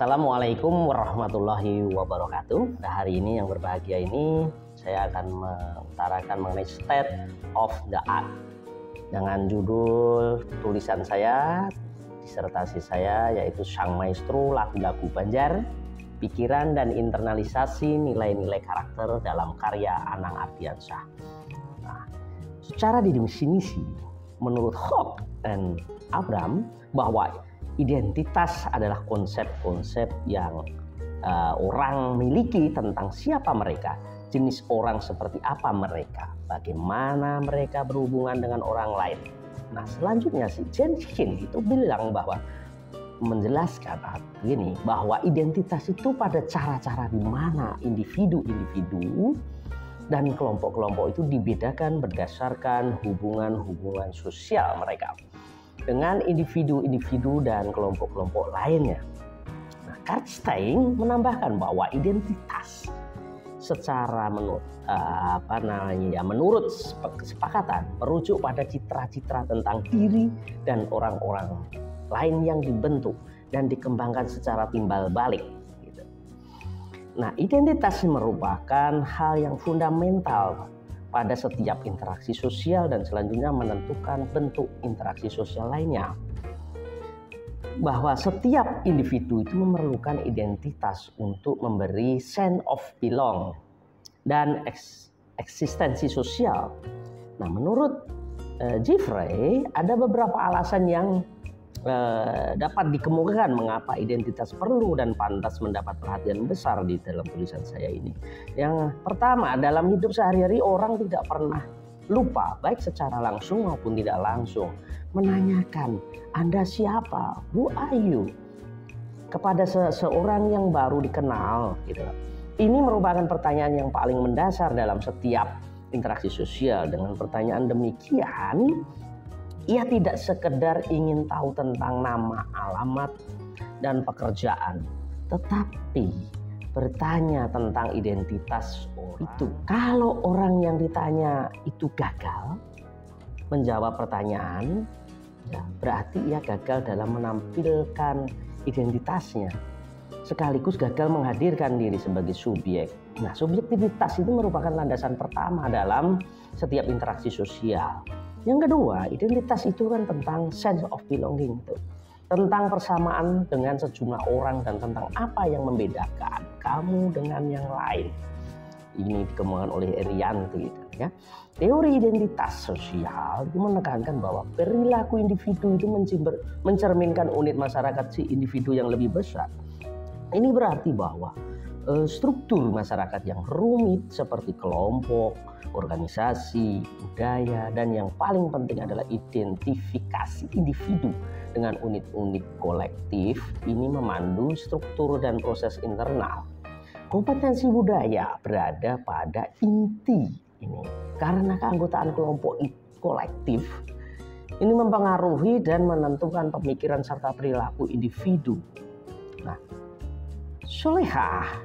Assalamualaikum warahmatullahi wabarakatuh. Nah, hari ini yang berbahagia ini saya akan mengutarakan mengenai State of the Art dengan judul tulisan saya, disertasi saya, yaitu Sang Maestro Lagu-Lagu Banjar, Pikiran dan Internalisasi Nilai-Nilai Karakter dalam Karya Anang Ardiansyah. Nah, secara didefinisi menurut Hawke dan Abram bahwa identitas adalah konsep-konsep yang orang miliki tentang siapa mereka, jenis orang seperti apa mereka, bagaimana mereka berhubungan dengan orang lain. Nah, selanjutnya si Jenkin itu bilang bahwa menjelaskan begini, bahwa identitas itu pada cara-cara di mana individu-individu dan kelompok-kelompok itu dibedakan berdasarkan hubungan-hubungan sosial mereka dengan individu-individu dan kelompok-kelompok lainnya. Nah, Kartstein menambahkan bahwa identitas secara menurut kesepakatan merujuk pada citra-citra tentang diri dan orang-orang lain yang dibentuk dan dikembangkan secara timbal balik. Nah, identitas merupakan hal yang fundamental pada setiap interaksi sosial dan selanjutnya menentukan bentuk interaksi sosial lainnya. Bahwa setiap individu itu memerlukan identitas untuk memberi sense of belong dan eksistensi sosial. Nah, menurut Jeffrey ada beberapa alasan yang dapat dikemukakan mengapa identitas perlu dan pantas mendapat perhatian besar di dalam tulisan saya ini. Yang pertama, dalam hidup sehari-hari orang tidak pernah lupa, baik secara langsung maupun tidak langsung, menanyakan Anda siapa, who are you, kepada seseorang yang baru dikenal. Gitu. Ini merupakan pertanyaan yang paling mendasar dalam setiap interaksi sosial. Dengan pertanyaan demikian, ia tidak sekedar ingin tahu tentang nama, alamat, dan pekerjaan, tetapi bertanya tentang identitas orang itu. Kalau orang yang ditanya itu gagal menjawab pertanyaan, ya, berarti ia gagal dalam menampilkan identitasnya, sekaligus gagal menghadirkan diri sebagai subjek. Nah, subjektivitas itu merupakan landasan pertama dalam setiap interaksi sosial. Yang kedua, identitas itu kan tentang sense of belonging, tentang persamaan dengan sejumlah orang dan tentang apa yang membedakan kamu dengan yang lain. Ini dikembangkan oleh Erianti. Ya. Teori identitas sosial itu menekankan bahwa perilaku individu itu mencerminkan unit masyarakat si individu yang lebih besar. Ini berarti bahwa struktur masyarakat yang rumit seperti kelompok, organisasi, budaya, dan yang paling penting adalah identifikasi individu dengan unit-unit kolektif ini memandu struktur dan proses internal. Kompetensi budaya berada pada inti ini karena keanggotaan kelompok kolektif ini mempengaruhi dan menentukan pemikiran serta perilaku individu. Nah, Solehah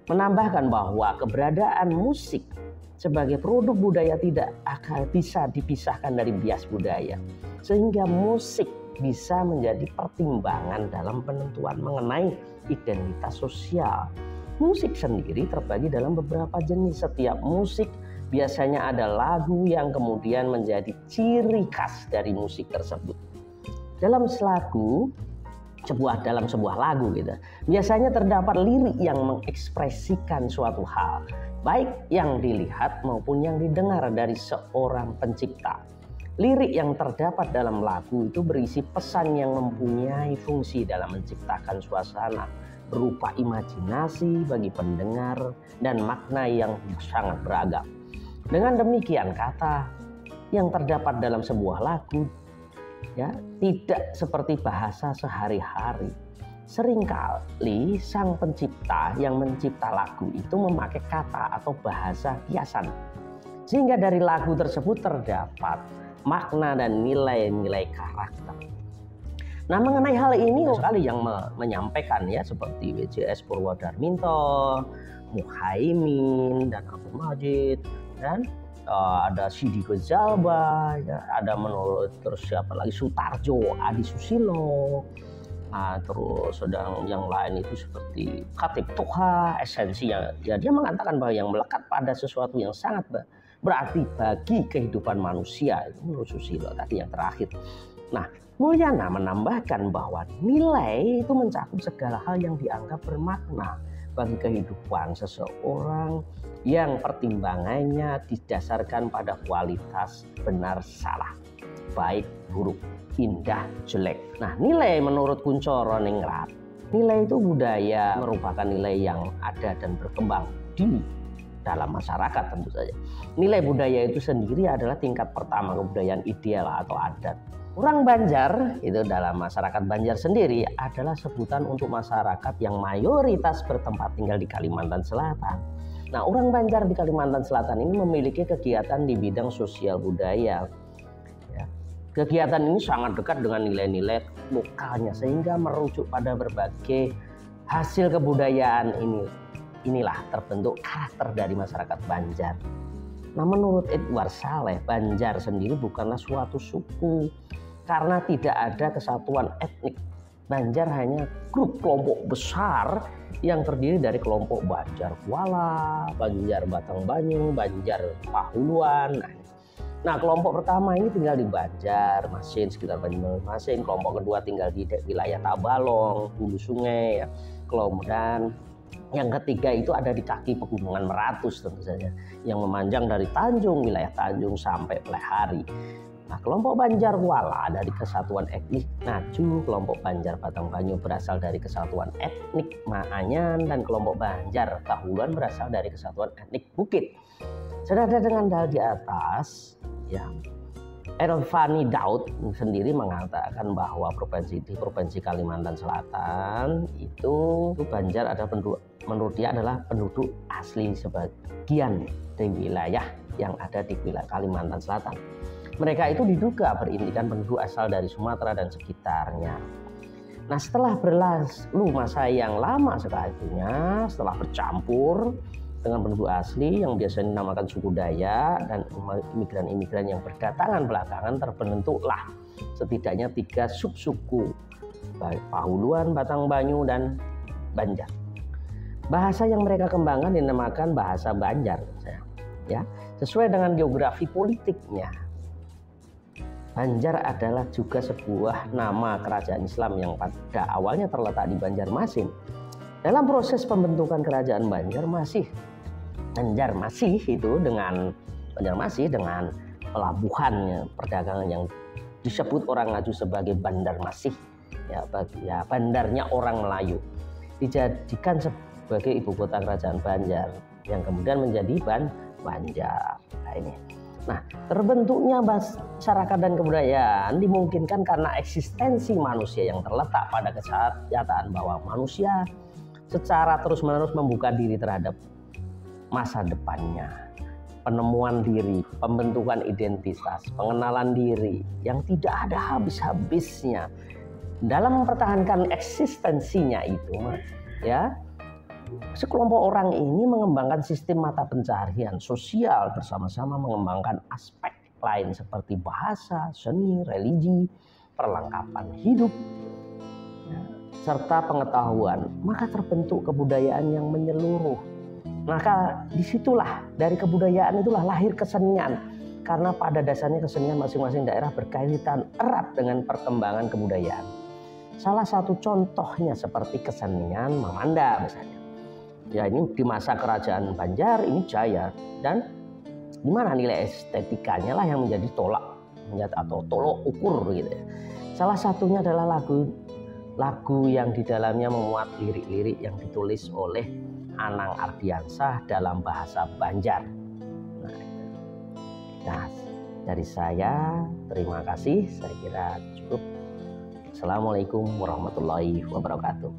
menambahkan bahwa keberadaan musik sebagai produk budaya tidak akan bisa dipisahkan dari bias budaya, sehingga musik bisa menjadi pertimbangan dalam penentuan mengenai identitas sosial. Musik sendiri terbagi dalam beberapa jenis. Setiap musik biasanya ada lagu yang kemudian menjadi ciri khas dari musik tersebut. Dalam sebuah lagu gitu, biasanya terdapat lirik yang mengekspresikan suatu hal, baik yang dilihat maupun yang didengar dari seorang pencipta. Lirik yang terdapat dalam lagu itu berisi pesan yang mempunyai fungsi dalam menciptakan suasana berupa imajinasi bagi pendengar dan makna yang sangat beragam. Dengan demikian, kata yang terdapat dalam sebuah lagu ya tidak seperti bahasa sehari-hari. Seringkali sang pencipta yang mencipta lagu itu memakai kata atau bahasa kiasan, sehingga dari lagu tersebut terdapat makna dan nilai-nilai karakter. Nah, mengenai hal ini sekali yang menyampaikan ya, seperti WJS Purwodarminto, Muhaimin dan Abdul Majid, dan ada Sidi Ghazalba, ya, ada menurut terus siapa lagi Sutarjo, Adi Susilo, Terus sedang yang lain itu seperti Khatib Toha, esensinya ya dia mengatakan bahwa yang melekat pada sesuatu yang sangat berarti bagi kehidupan manusia itu menurut Susilo tadi yang terakhir. Nah, Mulyana menambahkan bahwa nilai itu mencakup segala hal yang dianggap bermakna bagi kehidupan seseorang yang pertimbangannya didasarkan pada kualitas benar salah, baik buruk, indah jelek. Nah, nilai menurut Kuncoro Ningrat, nilai itu budaya merupakan nilai yang ada dan berkembang di dalam masyarakat tentu saja. Nilai budaya itu sendiri adalah tingkat pertama kebudayaan ideal atau adat. Orang Banjar itu dalam masyarakat Banjar sendiri adalah sebutan untuk masyarakat yang mayoritas bertempat tinggal di Kalimantan Selatan. Nah, orang Banjar di Kalimantan Selatan ini memiliki kegiatan di bidang sosial budaya. Ya. Kegiatan ini sangat dekat dengan nilai-nilai lokalnya sehingga merujuk pada berbagai hasil kebudayaan ini. Inilah terbentuk karakter dari masyarakat Banjar. Nah, menurut Edward Saleh, Banjar sendiri bukanlah suatu suku karena tidak ada kesatuan etnik. Banjar hanya grup kelompok besar yang terdiri dari kelompok Banjar Kuala, Banjar Batangbanyu, Banjar Pahuluan. Nah, kelompok pertama ini tinggal di Banjar Masin, sekitar Banjarmasin. Kelompok kedua tinggal di wilayah Tabalong, hulu sungai. Ya. Kemudian yang ketiga itu ada di kaki pegunungan Meratus tentu saja, yang memanjang dari Tanjung, wilayah Tanjung sampai Plehari. Nah, kelompok Banjar Kuala dari kesatuan etnik Ngaju, kelompok Banjar Batangbanyu berasal dari kesatuan etnik Maanyan, dan kelompok Banjar Tahuluan berasal dari kesatuan etnik Bukit. Senada dengan dalil di atas, ya, Elvani Daud sendiri mengatakan bahwa di provinsi Kalimantan Selatan itu Banjar ada menurut dia adalah penduduk asli sebagian dari wilayah yang ada di wilayah Kalimantan Selatan. Mereka itu diduga berintikan penduduk asal dari Sumatera dan sekitarnya. Nah, setelah berlalu masa yang lama setelahnya, setelah bercampur dengan penduduk asli yang biasanya dinamakan suku Dayak dan imigran-imigran yang berdatangan belakangan, terbentuklah setidaknya 3 subsuku, baik Pahuluan, Batangbanyu, dan Banjar. Bahasa yang mereka kembangkan dinamakan bahasa Banjar, ya, sesuai dengan geografi politiknya. Banjar adalah juga sebuah nama kerajaan Islam yang pada awalnya terletak di Banjarmasin. Dalam proses pembentukan kerajaan Banjarmasin dengan pelabuhannya perdagangan yang disebut orang Ngaju sebagai Bandar Masih, ya bandarnya orang Melayu, dijadikan sebagai ibu kota kerajaan Banjar yang kemudian menjadi Banjar. Nah, terbentuknya masyarakat dan kebudayaan dimungkinkan karena eksistensi manusia yang terletak pada kenyataan bahwa manusia secara terus-menerus membuka diri terhadap masa depannya, penemuan diri, pembentukan identitas, pengenalan diri yang tidak ada habis-habisnya. Dalam mempertahankan eksistensinya itu, ya, sekelompok orang ini mengembangkan sistem mata pencaharian sosial bersama-sama mengembangkan aspek lain seperti bahasa, seni, religi, perlengkapan hidup, serta pengetahuan. Maka terbentuk kebudayaan yang menyeluruh. Maka disitulah dari kebudayaan itulah lahir kesenian. Karena pada dasarnya kesenian masing-masing daerah berkaitan erat dengan perkembangan kebudayaan. Salah satu contohnya seperti kesenian Mamanda misalnya. Ya, ini di masa kerajaan Banjar ini jaya, dan di mana nilai estetikanya lah yang menjadi tolak atau tolok ukur gitu ya. Salah satunya adalah lagu yang di dalamnya memuat lirik-lirik yang ditulis oleh Anang Ardiansah dalam bahasa Banjar. Nah, dari saya terima kasih, saya kira cukup. Assalamualaikum warahmatullahi wabarakatuh.